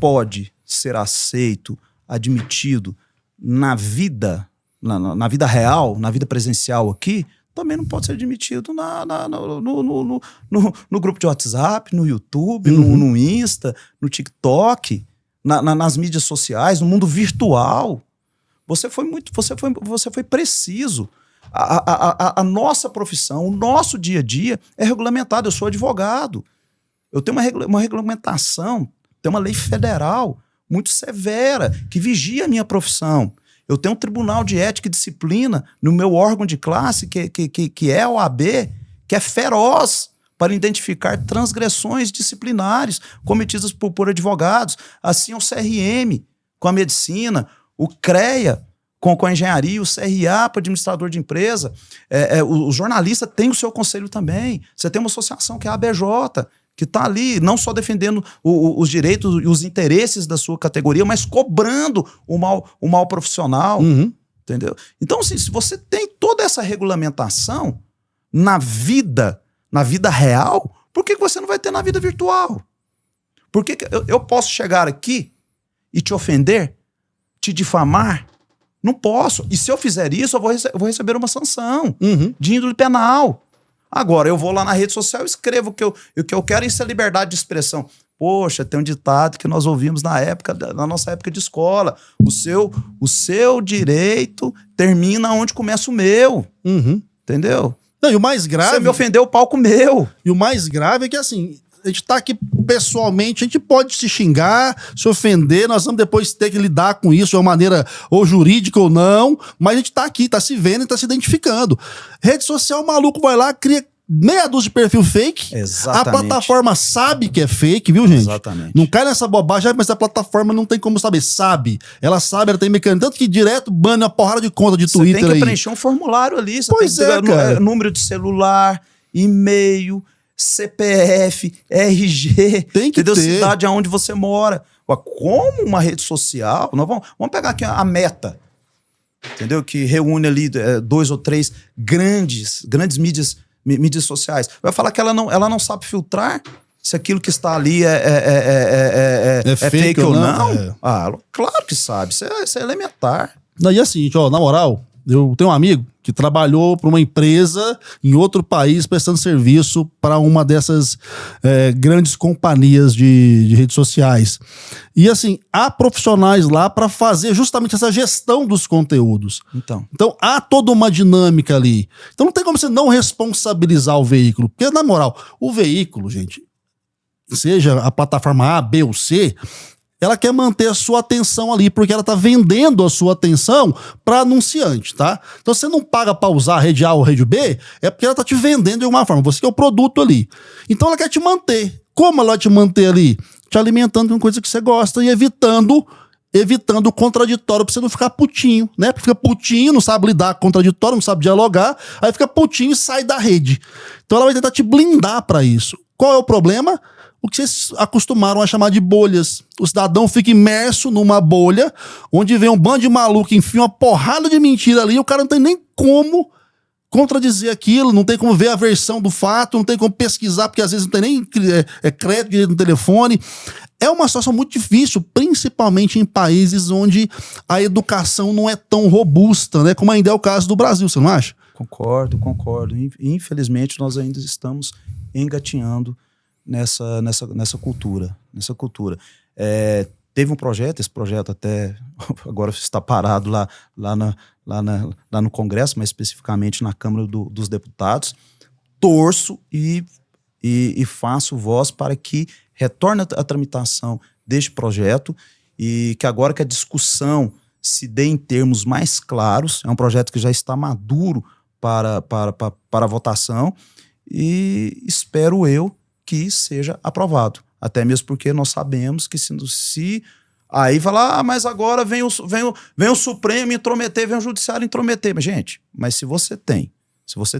pode ser aceito, admitido na vida real, na vida presencial aqui, também não pode ser admitido no grupo de WhatsApp, no YouTube, no Insta, no TikTok, nas mídias sociais, no mundo virtual. Você foi preciso. A nossa profissão, o nosso dia a dia é regulamentado. Eu sou advogado. Eu tenho uma regulamentação, tem uma lei federal muito severa que vigia a minha profissão. Eu tenho um tribunal de ética e disciplina no meu órgão de classe, que é a OAB, que é feroz para identificar transgressões disciplinares cometidas por advogados. Assim é o CRM com a medicina, o CREA com a engenharia, o CRA para administrador de empresa. O jornalista tem o seu conselho também. Você tem uma associação que é a ABJ, que está ali não só defendendo os direitos e os interesses da sua categoria, mas cobrando o mal profissional. Entendeu? Então, assim, se você tem toda essa regulamentação na vida real, por que você não vai ter na vida virtual? Por que eu posso chegar aqui e te ofender, te difamar? Não posso. E se eu fizer isso, eu vou receber uma sanção de índole penal. Agora, eu vou lá na rede social e escrevo o que eu quero, isso é liberdade de expressão. Poxa, tem um ditado que nós ouvimos na nossa época de escola. O seu direito termina onde começa o meu. Entendeu? Não, e o mais grave... Você me ofendeu, o palco meu. E o mais grave é que, assim, a gente tá aqui pessoalmente, a gente pode se xingar, se ofender, nós vamos depois ter que lidar com isso de uma maneira ou jurídica ou não, mas a gente tá aqui, tá se vendo e tá se identificando. Rede social, o maluco vai lá, cria meia dúzia de perfil fake. Exatamente. A plataforma sabe que é fake, viu, gente? Exatamente. Não cai nessa bobagem, mas a plataforma não tem como saber. Sabe. Ela sabe, ela tem mecanismo. Tanto que direto bane uma porrada de conta de Twitter aí. Você tem que preencher um formulário ali. Você pois tem que cara. Número de celular, e-mail, CPF, RG. Tem que ter. Cidade aonde você mora. Como uma rede social... Vamos pegar aqui a Meta. entendeu? Que reúne ali 2 ou 3 grandes mídias sociais. Vai falar que ela não sabe filtrar se aquilo que está ali é fake ou não? Claro que sabe, isso é elementar. E assim, ó, na moral, eu tenho um amigo que trabalhou para uma empresa em outro país prestando serviço para uma dessas grandes companhias de redes sociais. E assim, há profissionais lá para fazer justamente essa gestão dos conteúdos. Então há toda uma dinâmica ali. Então não tem como você não responsabilizar o veículo. Porque, na moral, o veículo, gente, seja a plataforma A, B ou C, ela quer manter a sua atenção ali, porque ela tá vendendo a sua atenção para anunciante, tá? Então você não paga para usar a rede A ou a rede B, é porque ela tá te vendendo de alguma forma, você que é o produto ali. Então ela quer te manter. Como ela vai te manter ali? Te alimentando com coisa que você gosta e evitando o contraditório pra você não ficar putinho, né? Porque fica putinho, não sabe lidar com contraditório, não sabe dialogar, aí fica putinho e sai da rede. Então ela vai tentar te blindar para isso. Qual é o problema? O que vocês acostumaram a chamar de bolhas. O cidadão fica imerso numa bolha, onde vem um bando de maluco, enfia uma porrada de mentira ali, e o cara não tem nem como contradizer aquilo, não tem como ver a versão do fato, não tem como pesquisar, porque às vezes não tem nem crédito no telefone. É uma situação muito difícil, principalmente em países onde a educação não é tão robusta, né? Como ainda é o caso do Brasil, você não acha? Concordo. Infelizmente, nós ainda estamos engatinhando nessa cultura. Teve um projeto, esse projeto até agora está parado lá no Congresso, mas especificamente na Câmara dos Deputados. Torço e faço voz para que retorne a tramitação deste projeto e que agora que a discussão se dê em termos mais claros, é um projeto que já está maduro para a votação e espero eu que seja aprovado. Até mesmo porque nós sabemos que se aí falar, mas agora vem o Supremo intrometer, vem o Judiciário intrometer. Mas, gente, se você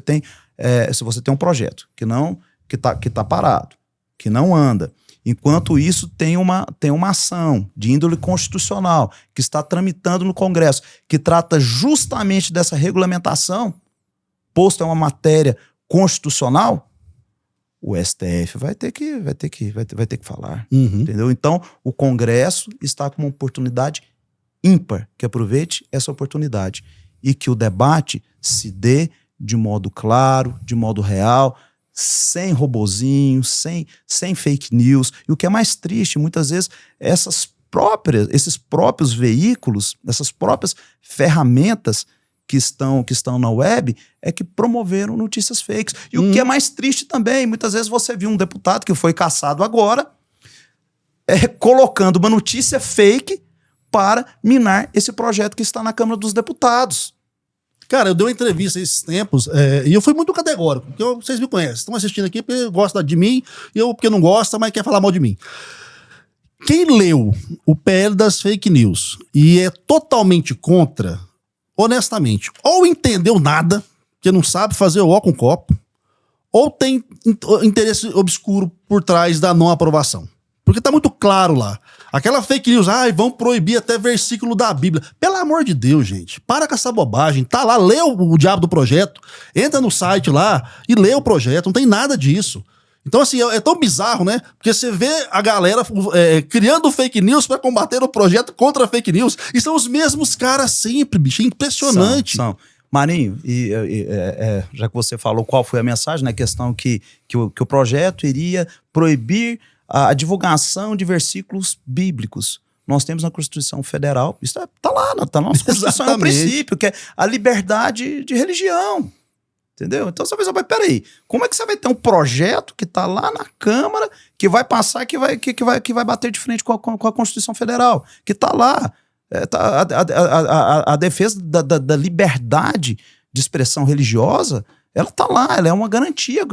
tem um projeto que tá parado, que não anda, enquanto isso tem uma ação de índole constitucional que está tramitando no Congresso, que trata justamente dessa regulamentação, posto é uma matéria constitucional, o STF vai ter que falar, entendeu? Então, o Congresso está com uma oportunidade ímpar, que aproveite essa oportunidade e que o debate se dê de modo claro, de modo real, sem robozinho, sem fake news. E o que é mais triste, muitas vezes, esses próprios veículos, essas próprias ferramentas que estão na web, é que promoveram notícias fakes. E o que é mais triste também, muitas vezes você viu um deputado que foi cassado agora, colocando uma notícia fake para minar esse projeto que está na Câmara dos Deputados. Cara, eu dei uma entrevista esses tempos e eu fui muito categórico, porque vocês me conhecem, estão assistindo aqui porque gostam de mim, e eu porque não gosta, mas quer falar mal de mim. Quem leu o PL das fake news e é totalmente contra, honestamente, ou entendeu nada, que não sabe fazer o ó com copo, ou tem interesse obscuro por trás da não aprovação. Porque tá muito claro lá. Aquela fake news, vão proibir até versículo da Bíblia. Pelo amor de Deus, gente, para com essa bobagem. Tá lá, lê o diabo do projeto, entra no site lá e lê o projeto, não tem nada disso. Então, assim, é tão bizarro, né? Porque você vê a galera criando fake news para combater o projeto contra a fake news. E são os mesmos caras sempre, bicho. É impressionante. São. Marinho, já que você falou qual foi a mensagem, né? A questão que o projeto iria proibir a divulgação de versículos bíblicos. Nós temos na Constituição Federal, isso tá lá na nossa Constituição, é um princípio, que é a liberdade de religião. Entendeu? Então você vai pensar, peraí, como é que você vai ter um projeto que está lá na Câmara, que vai passar, que vai bater de frente com a Constituição Federal, que está lá, a defesa da liberdade de expressão religiosa, ela está lá, ela é uma garantia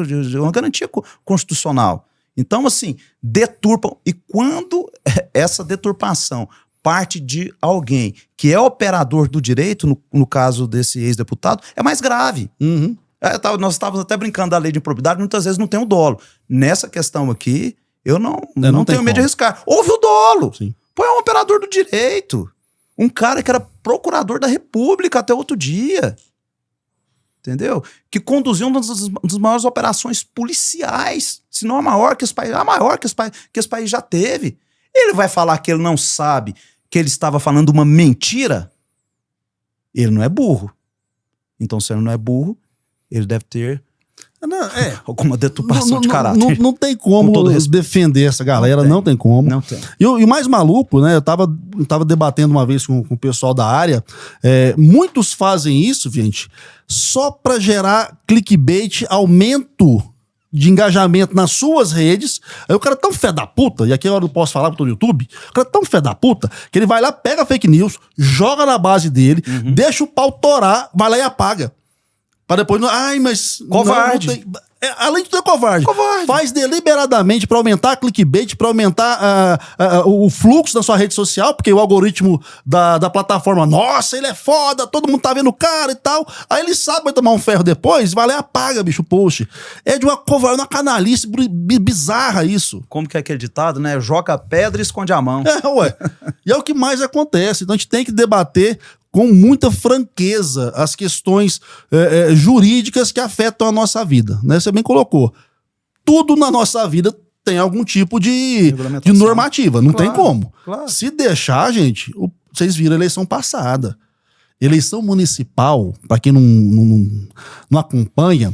constitucional. Então, assim, deturpam, e quando essa deturpação parte de alguém que é operador do direito, no caso desse ex-deputado, é mais grave. Nós estávamos até brincando da lei de improbidade, muitas vezes não tem o dolo. Nessa questão aqui, eu não tenho medo de arriscar. Houve o dolo. Sim. Pô, é um operador do direito. Um cara que era procurador da República até outro dia. Entendeu? Que conduziu uma das maiores operações policiais, se não a maior que esse país já teve. Ele vai falar que ele não sabe que ele estava falando uma mentira? Ele não é burro. Então, se ele não é burro, ele deve ter alguma deturpação de caráter. Não tem como defender essa galera, não tem como. Não tem. E o mais maluco, né? Eu tava debatendo uma vez com o pessoal da área. Muitos fazem isso, gente, só para gerar clickbait, aumento de engajamento nas suas redes. Aí o cara é tão fé da puta, e aqui eu não posso falar pro YouTube, o cara é tão fé da puta, que ele vai lá, pega fake news, joga na base dele, deixa o pau torar, vai lá e apaga. Pra depois, mas... Covarde. Não tem, além de ser covarde, faz deliberadamente pra aumentar a clickbait, pra aumentar o fluxo da sua rede social, porque o algoritmo da plataforma, nossa, ele é foda, todo mundo tá vendo o cara e tal. Aí ele sabe que vai tomar um ferro depois, vai lá e apaga, bicho, o post. É de uma covarde, uma canalice bizarra isso. Como que é aquele ditado, né? Joga pedra e esconde a mão. E é o que mais acontece. Então a gente tem que debater com muita franqueza as questões jurídicas que afetam a nossa vida, né? Você bem colocou. Tudo na nossa vida tem algum tipo de normativa, não tem como. Claro. Se deixar, gente, vocês viram a eleição passada. Eleição municipal, para quem não acompanha,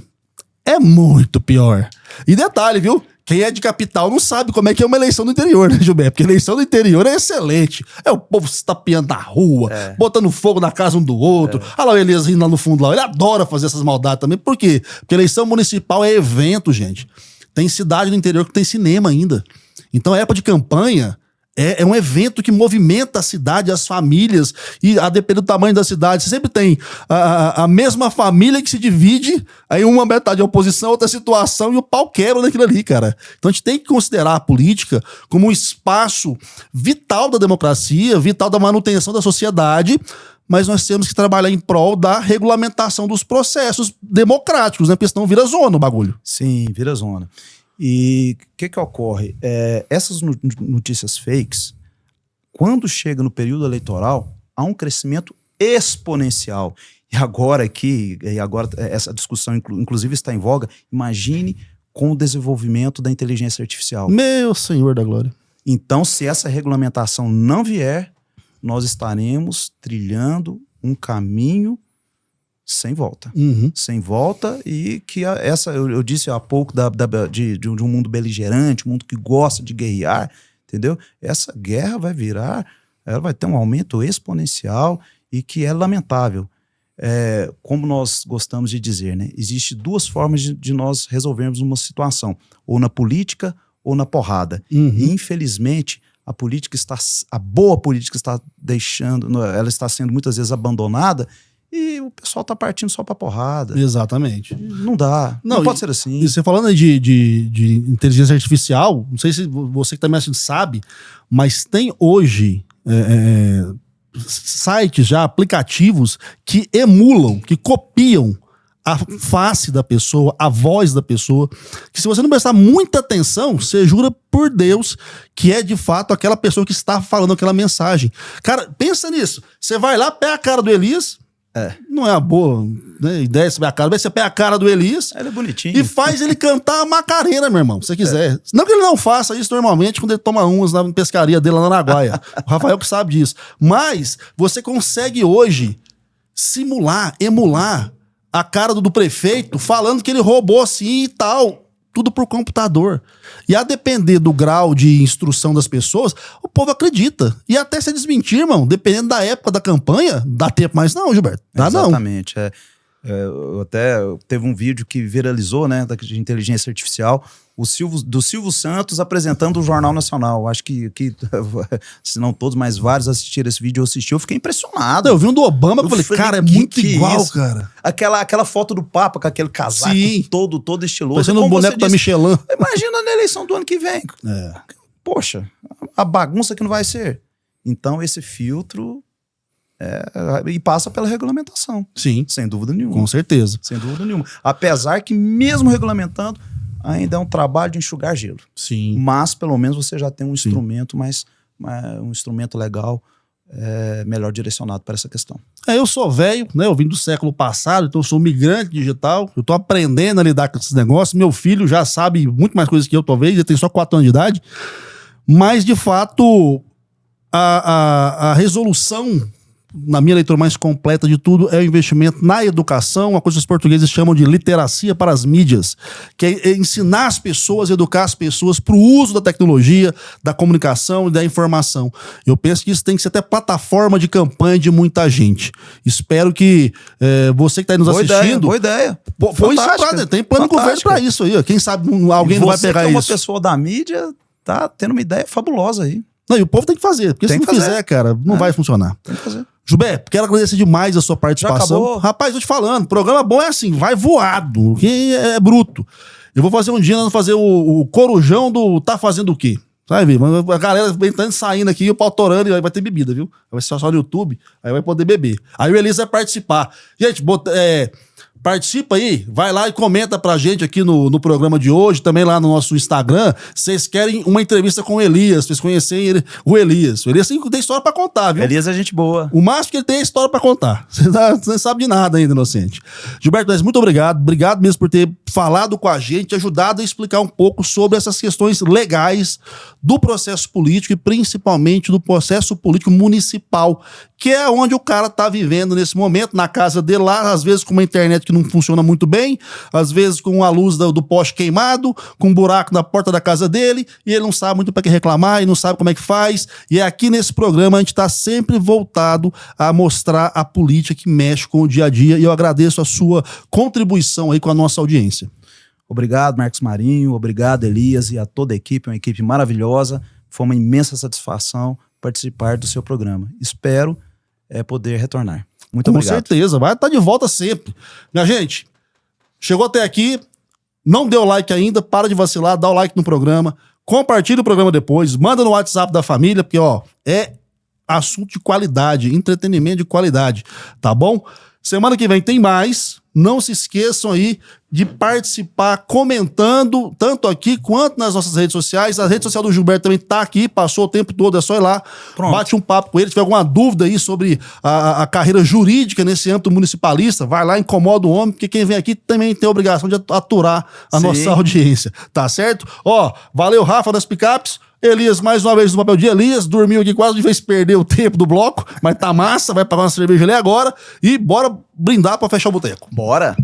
é muito pior. E detalhe, viu? Quem é de capital não sabe como é que é uma eleição do interior, né, Gilberto? Porque a eleição do interior é excelente. É o povo se tapeando na rua, botando fogo na casa um do outro. Olha lá o Elias rindo lá no fundo lá. Ele adora fazer essas maldades também. Por quê? Porque eleição municipal é evento, gente. Tem cidade no interior que tem cinema ainda. Então a época de campanha é um evento que movimenta a cidade, as famílias, e a depender do tamanho da cidade, você sempre tem a mesma família que se divide, aí uma metade é oposição, outra situação, e o pau quebra naquilo ali, cara. Então a gente tem que considerar a política como um espaço vital da democracia, vital da manutenção da sociedade, mas nós temos que trabalhar em prol da regulamentação dos processos democráticos, né? Porque senão vira zona o bagulho. Sim, vira zona. E o que ocorre? Essas notícias fakes, quando chega no período eleitoral, há um crescimento exponencial. E agora essa discussão inclusive está em voga, imagine com o desenvolvimento da inteligência artificial. Meu Senhor da Glória. Então, se essa regulamentação não vier, nós estaremos trilhando um caminho sem volta. Sem volta, e que eu disse há pouco de um mundo beligerante, um mundo que gosta de guerrear, entendeu? Essa guerra ela vai ter um aumento exponencial e que é lamentável. Como nós gostamos de dizer, né? Existem duas formas de nós resolvermos uma situação, ou na política ou na porrada. E, infelizmente, a boa política ela está sendo muitas vezes abandonada, e o pessoal tá partindo só pra porrada. Exatamente. Não dá. Não pode ser assim. E você falando aí de inteligência artificial, não sei se você que também sabe, mas tem hoje sites já, aplicativos que emulam, que copiam a face da pessoa, a voz da pessoa, que se você não prestar muita atenção, você jura por Deus que é de fato aquela pessoa que está falando aquela mensagem. Cara, pensa nisso. Você vai lá, pega a cara do Elias, não é uma boa, né, ideia, você pega a cara do Elias, ele é bonitinho, e faz ele cantar a Macarena, meu irmão, se você quiser. Não que ele não faça isso normalmente quando ele toma umas na pescaria dele lá na Araguaia. O Rafael que sabe disso. Mas você consegue hoje simular, emular a cara do prefeito falando que ele roubou assim e tal. Tudo por computador. E a depender do grau de instrução das pessoas, o povo acredita. E até se desmentir, irmão, dependendo da época da campanha, dá tempo mais não, Gilberto. Dá não. Exatamente. Até teve um vídeo que viralizou, né, de inteligência artificial, do Silvio Santos apresentando o Jornal Nacional. Acho que se não todos, mas vários assistiram esse vídeo. Eu fiquei impressionado. Eu vi um do Obama, que eu falei, cara, é muito igual, cara. Aquela foto do Papa com aquele casaco todo estiloso. Parecendo um boneco da Michelin. Imagina na eleição do ano que vem. Poxa, a bagunça que não vai ser. Então esse filtro... e passa pela regulamentação. Sim. Sem dúvida nenhuma. Com certeza. Sem dúvida nenhuma. Apesar que, mesmo regulamentando, ainda é um trabalho de enxugar gelo. Sim. Mas, pelo menos, você já tem um instrumento um instrumento legal melhor direcionado para essa questão. Eu sou velho, né? Eu vim do século passado, então eu sou um migrante digital. Eu tô aprendendo a lidar com esses negócios. Meu filho já sabe muito mais coisas que eu, talvez. Ele tem só 4 anos de idade. Mas, de fato, a resolução, na minha leitura mais completa de tudo, é o investimento na educação, a coisa que os portugueses chamam de literacia para as mídias, que é ensinar as pessoas, educar as pessoas para o uso da tecnologia, da comunicação e da informação. Eu penso que isso tem que ser até plataforma de campanha de muita gente. Espero que você que está aí nos assistindo... Boa ideia. Põe isso pra, tem plano de governo para isso aí. Ó. Quem sabe alguém não vai pegar isso. Você que é uma pessoa da mídia, tá tendo uma ideia fabulosa aí. Não, e o povo tem que fazer, porque se não fizer, cara, não vai funcionar. Tem que fazer. Gilberto, quero agradecer demais a sua participação. Rapaz, tô te falando, programa bom é assim, vai voado, que é bruto. Eu vou fazer um dia, nós vamos fazer o corujão do Tá Fazendo o Quê? Sabe, a galera entrando, saindo aqui, o pau torando, e aí vai ter bebida, viu? Vai ser só no YouTube, aí vai poder beber. Aí o Elias vai participar. Gente, participa aí, vai lá e comenta pra gente aqui no programa de hoje, também lá no nosso Instagram. Vocês querem uma entrevista com o Elias, vocês conhecerem o Elias. O Elias tem história pra contar, viu? Elias é gente boa. O máximo que ele tem é história pra contar. Você não sabe de nada ainda, inocente. Gilberto, muito obrigado. Obrigado mesmo por ter falado com a gente, ajudado a explicar um pouco sobre essas questões legais do processo político e principalmente do processo político municipal, que é onde o cara tá vivendo nesse momento, na casa dele lá, às vezes com uma internet que não funciona muito bem, às vezes com a luz do poste queimado, com um buraco na porta da casa dele, e ele não sabe muito para que reclamar, e não sabe como é que faz. E é aqui nesse programa a gente tá sempre voltado a mostrar a política que mexe com o dia a dia, e eu agradeço a sua contribuição aí com a nossa audiência. Obrigado, Marcos Marinho, obrigado, Elias, e a toda a equipe, uma equipe maravilhosa. Foi uma imensa satisfação participar do seu programa. Espero poder retornar. Muito obrigado. Com certeza, vai estar de volta sempre. Minha gente, chegou até aqui, não deu like ainda, para de vacilar, dá o like no programa, compartilha o programa depois, manda no WhatsApp da família, porque é assunto de qualidade, entretenimento de qualidade, tá bom? Semana que vem tem mais. Não se esqueçam aí de participar comentando, tanto aqui quanto nas nossas redes sociais. A rede social do Gilberto também tá aqui, passou o tempo todo, é só ir lá, pronto, bate um papo com ele. Se tiver alguma dúvida aí sobre a carreira jurídica nesse âmbito municipalista, vai lá, incomoda o homem, porque quem vem aqui também tem a obrigação de aturar a nossa audiência, tá certo? Valeu, Rafa das Picapes. Elias, mais uma vez no papel de Elias, dormiu aqui quase de vez perder o tempo do bloco, mas tá massa, vai pagar uma cerveja ali agora e bora brindar pra fechar o boteco. Bora!